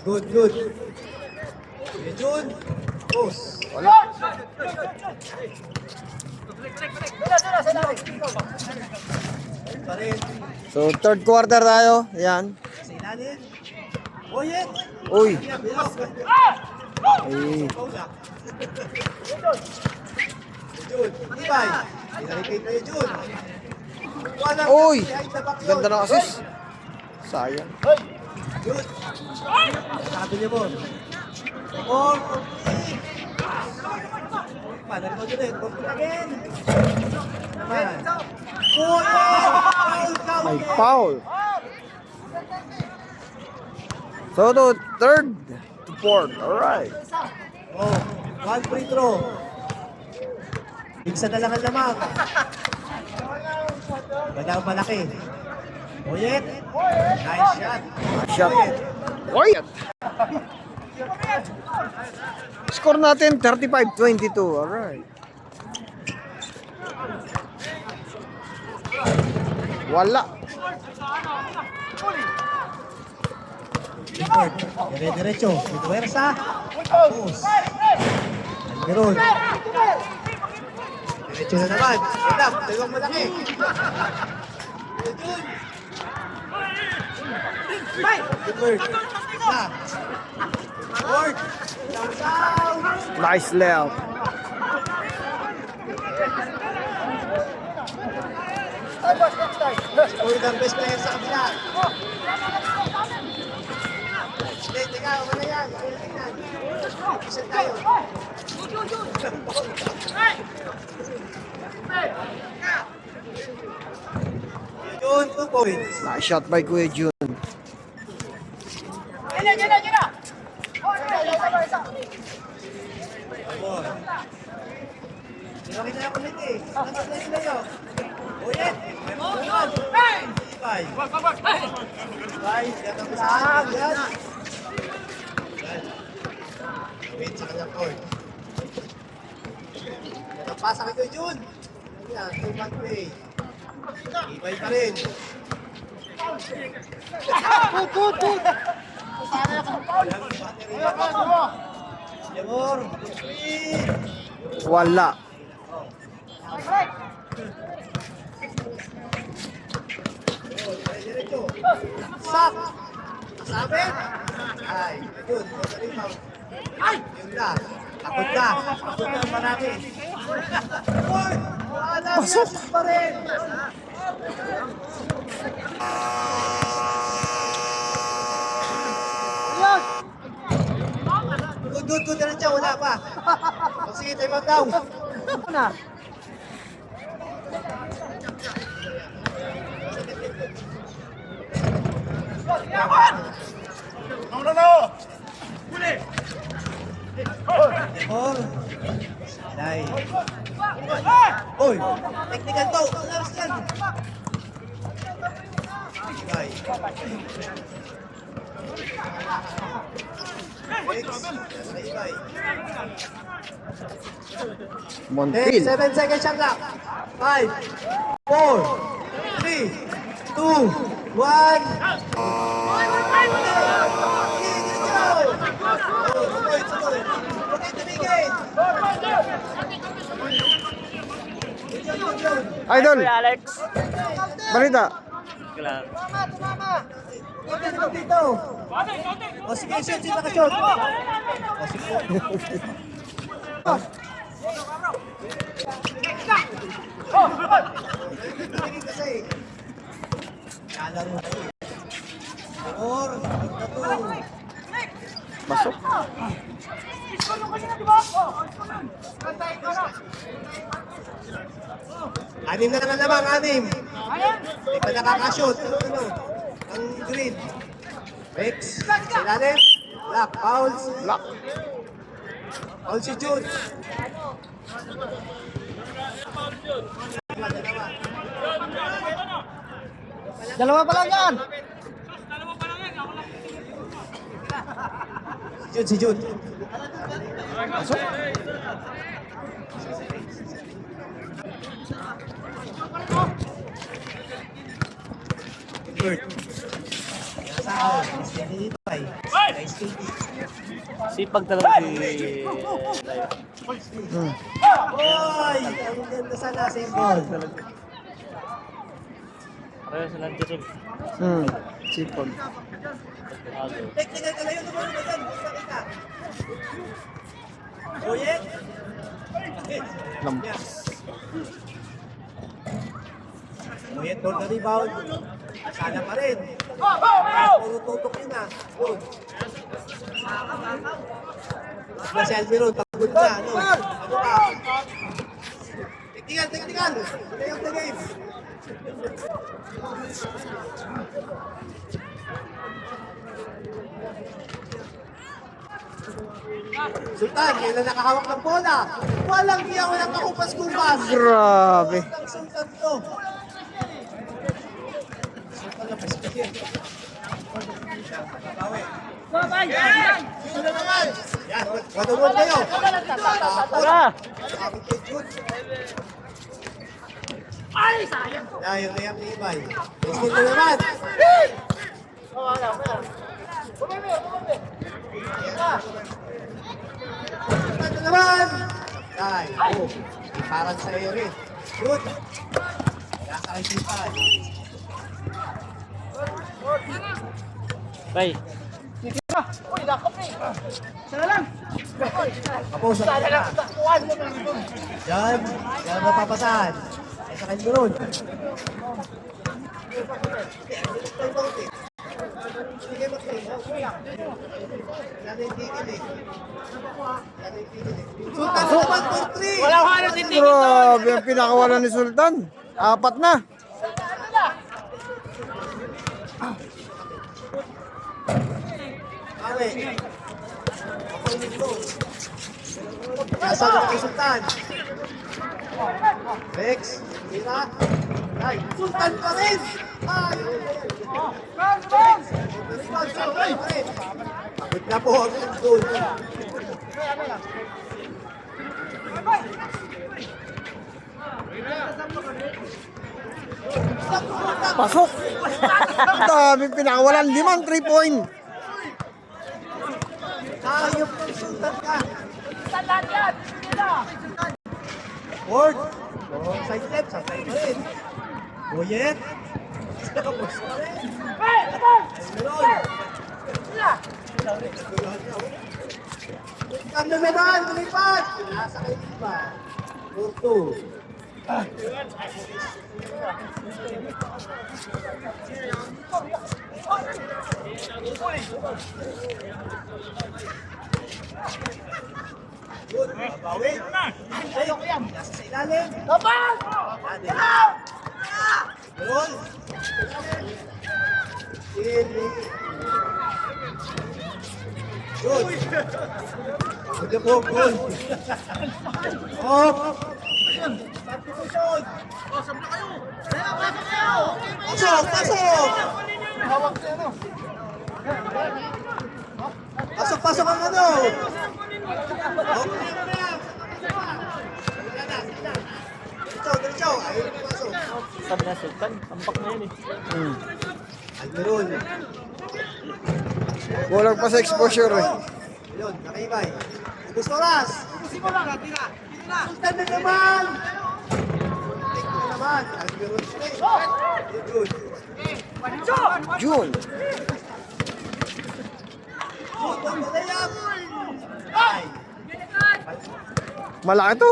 Good, good. Okay, Jun. Post. Wala. Pa rin. So, third quarter tayo. Ayan. Sa ilalim. Boyet. Uy. Biyaw. Ay. Paula. Jun. Ibay. Pinarikate kayo, Jun. Walang Uy. behind the back yun. Ganda ng assist. Sayang. Jun. Sabi niyo mo. Or. Paano mo dun eh? Open again. Naman. May foul. So, to third to fourth. Alright. Oh, one free throw. Bigsa na lang ang lamang. Ganda ang malaki. Boyet. Nice shot. Shot. Boyet. Score natin 35-22. Alright. Wala. Clifford. Dire-diretso. Pituwersa. Tapos. Almeron. Diretso na naman. Wala. Dalawang malaki. Clifford. Isa. Ford. Down. Nice layup. Ford ang best player sa kabila. Hindi, teka. Wala yan. Isa tayo. Yun, 2 points. Nice shot by Kuya Jun. Nakita na kulit eh. Nakita na sila yun. Ulit. Ibay. Ibay. Ganda mo sa akin. Yan. Wait sa kanyang court. Napasa kay Kuya Jun. Yan. 2-1 play. Ibay pa rin. Yamor. Wala. Diretso. Sak. Kasabit. Ay, yun. Ay! Yun na. Takot ka. Takot ka marami. Uy! Pasok pa rin. Good, good na siya. Wala pa. O sige, time out daw. Oh, Day. Oy, technical to. Laras yan. Day. Ibay. Montil. 7 seconds shot clock. 5, 4, 3, 2, 1. Idol. Alex. Balita. Tumama! Dito! O sige, shoot! Sino naka-shoot? O sige. Tingin kasi. Kalaro na yun. Or, Pasok. anim na naman, anim. Di pa nakakashoot. Ano? Ang green. Rex. Silalim. Black. Fouls. Lock. Foul si Jun. Dalawa pa lang yan. Si Jun. Pasok. Bird. Nasa out. Steady dito ay. Nice skating. Sipag talaga si Layo. Oy! Ang ganda sana, same ball. Pareho silang tirol. Sipag. Technical ka na yun, naman na dyan. Basta kita. Oyek! Lampas. Oyek, doon na rebound. Sana pa rin. Puro tutok yun ah. Yun. Mas si Alviro, pagod na. Ano? Ano ka? Technical, technical. Play of the game. Sultan, yan na nakahawak ng bola. Walang hiya, walang kakupas-kupas. Grabe. Ang Sultan to. Sultan na pasi. Yun na naman. Yan, wadawad kayo. Tara! Sabi kay Jude. Yan, yung layap ni Ibay. Next game na naman. Sultan na naman. Ay, oh. Parang sa iyo rin. Good. Nasa kaisipan. Bay, Kapos na na. Yan. Yan mapapasahan. Ay sa kanya doon. Sige mag-play. Yan ang tigil eh. Yan ang tigil eh. Sultan naman for 3. Wala Grabe ang pinakawala ni Sultan. 4 na. Awe. Ako yung ito. Kasama kay Sultan. Rex. Tira. Ay, Sultan pa rin. Ay. Rebound, Sultan pa rin. Pagod na po ang goal. Pasok. Ang daming pinakawalan. 5 3-point. Ayop ng Sultan ka. Ford. Oh, side step, sabay pa rin. Boyet. Tapos pa rin. Meron. Ang nameran, lumipad. Nasa kayo ba? 4-2. Good, babawi. Nasa sa ilalim. Meron. Good. Good na po, good. Off. Substitution. Pasok, pasok. Pasok, pasok ang ano. Diretso, diretso. Ayun, pasok. sabi na Sultan, tampak na yun eh. Almeron. Kulang pa sa exposure eh. Yun, nakaibay. Ubus oras. Ubusin mo lang, tira. Sultan na naman. Take na naman. Almeron straight. Good. June. Ay. Malaki to.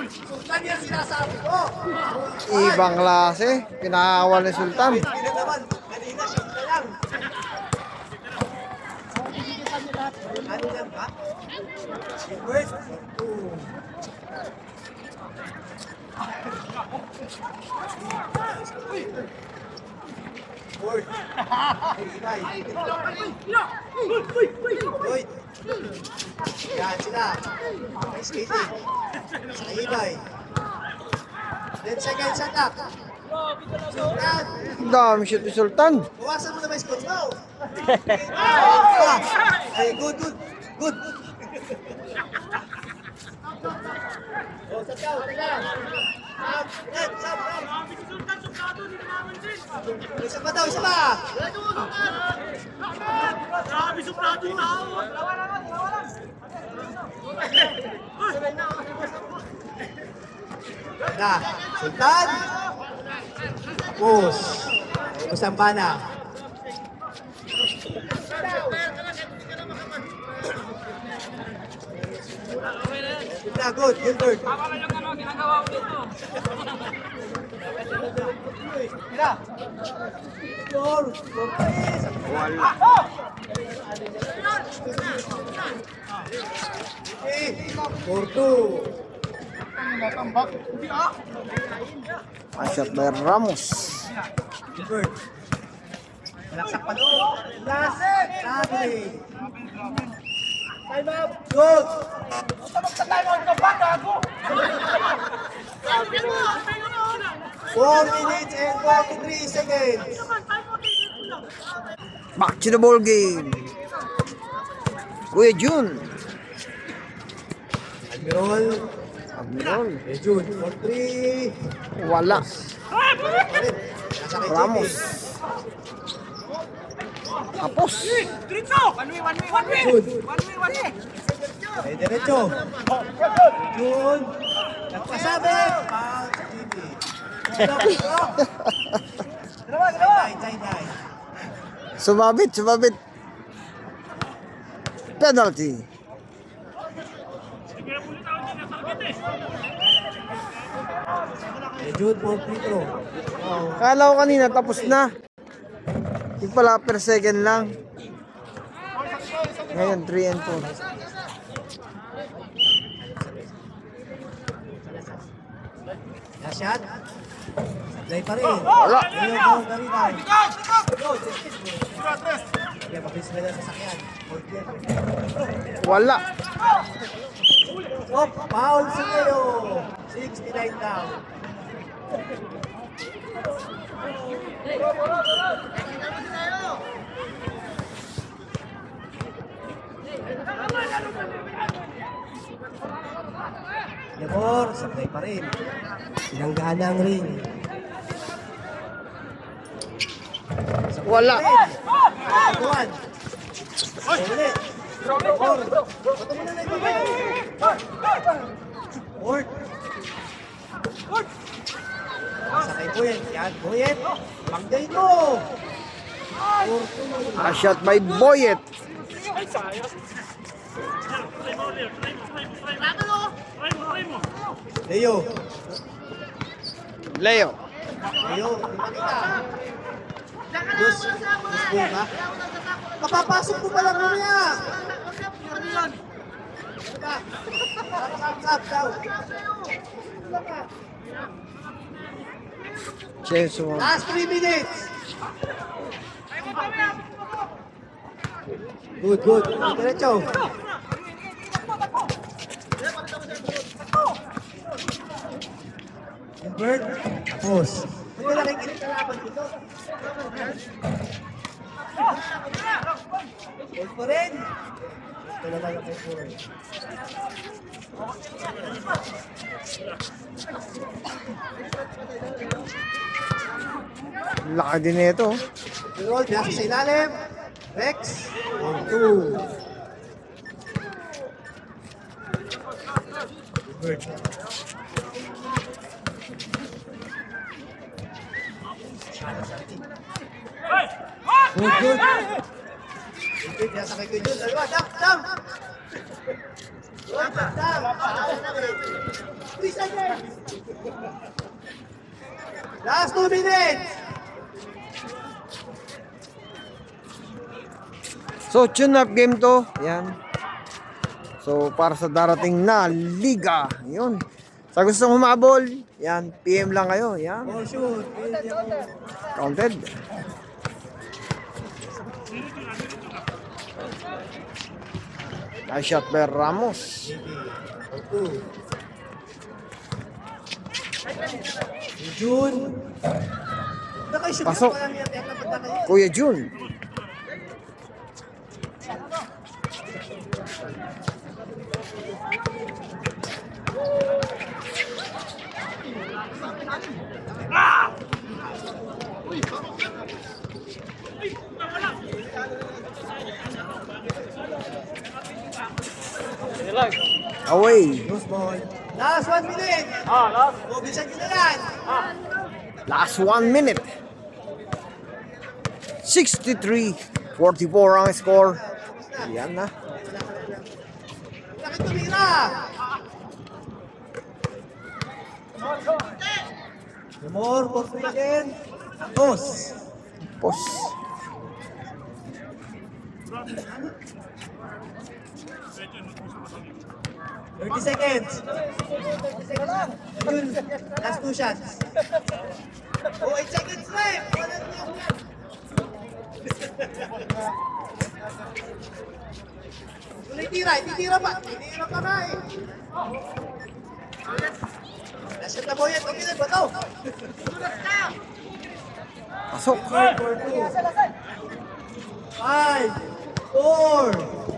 Sultan yan sinasabi ko. Ibang klase. Pinakawal ni Sultan. Hindi na naman. Kanina siya na lang. Ano yan ba? Silver? Ford. Lloyd. Yan sila. May skating. Sa ibay. Then second attack. Sultan. Ang dami shoot ni Sultan. Bawasan mo na may score mo. Ay, good, good, good. Oh, sa tao, tala. Sab. Isa pa daw, isa pa. Na, Sultan. Push. Kusambana. Na, good, Gilbert. Four, please. Wala. Okay, 4-2. Nice shot by Ramos. Gilbert. Malaksak pa doon. Last, Nagli. Good. 4 minutes and 43 seconds. Back to the ball game. Kuya Jun. Admiral. Admiral. June, 4-3. Wala. Nasa kay Ramos. JP. Tapos. June. Ay, diretso. June. Nagpasabi. Foul sa JP. Side. Sumabit, sumabit. Penalty. June, 4 free throw. Kala ko kanina tapos na. Yung pala per second lang. Ngayon 3 and 4. Last shot. Sablay pa rin. Wala. Ayaw ko, Garita. Sige, mabilis na lang sa sakyan. Wala. Oh, foul si Leo. 69 down. Lemor, sablay pa rin. Sinanggahan ang ring. Wala. Tuwan. Ulit. Lemor. Bato mo na na ito. Ward. Sakay Boyet. Yan, Boyet. Pagday mo. A shot by Boyet. Leo. Leo. Leo, kita kita. Dos ba? Mapapasok mo pala mamaya. Up, down. Chainsaw. Last 3 minutes. Good. Diretso. Bird. Tapos. Hindi nakikinig ka laban dito. Hold pa rin. Ito na tayo kay Ford. Laki din ito. Roll, nasa sa ilalim. Rex. 1-2. Bird. Good. Good, nasa kay Kuya Jun. Dalawa, dam. Good, dam. Please, again. Last 2 minutes. So, tune up game to. Yan. So, para sa darating na liga. Yun. Sa gustong humabol, yan. PM lang kayo. Yan. Oh, sure. Counted. Nice shot by Ramos. June. Pasok. Kuya Jun. Away. Loose ball. Last 1 minute. Last. Mobilisan nyo na yan. Last 1 minute. 63-44 ang score. Yan na. Bakit tumira? More for Sweden. Dos. Pos. Thirty seconds. Last 2 shots. Oh, 8 seconds left. Tuloy tira, hindi tira pa. Tinira pa na eh. Nasyan na Boyet, okay na ba ito? Pasok. 5, 4,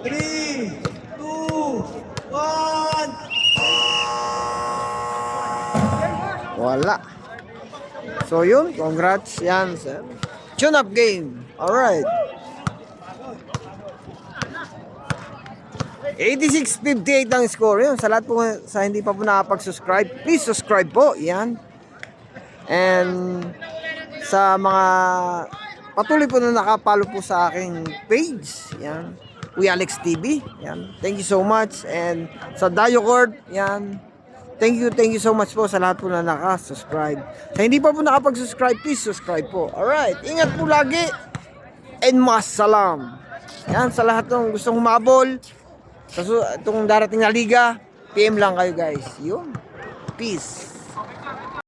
3, 2, 1. Wala. So yun, congrats yan sa tune-up game. Alright. 86-58 ang score. Yun, sa lahat po sa hindi pa po nakapag-subscribe, please subscribe po. Yan. And sa mga patuloy po na nakapalo po sa aking page, yan, Kuya Alex TV, yan. Thank you so much. And sa Dayo Court, yan. Thank you so much po sa lahat po na nakasubscribe. Sa hindi pa po nakapag-subscribe, please subscribe po. Alright, ingat po lagi. And masalam. Yan, sa lahat ng gustong humabol sa itong darating na liga, PM lang kayo guys. Yun. Peace.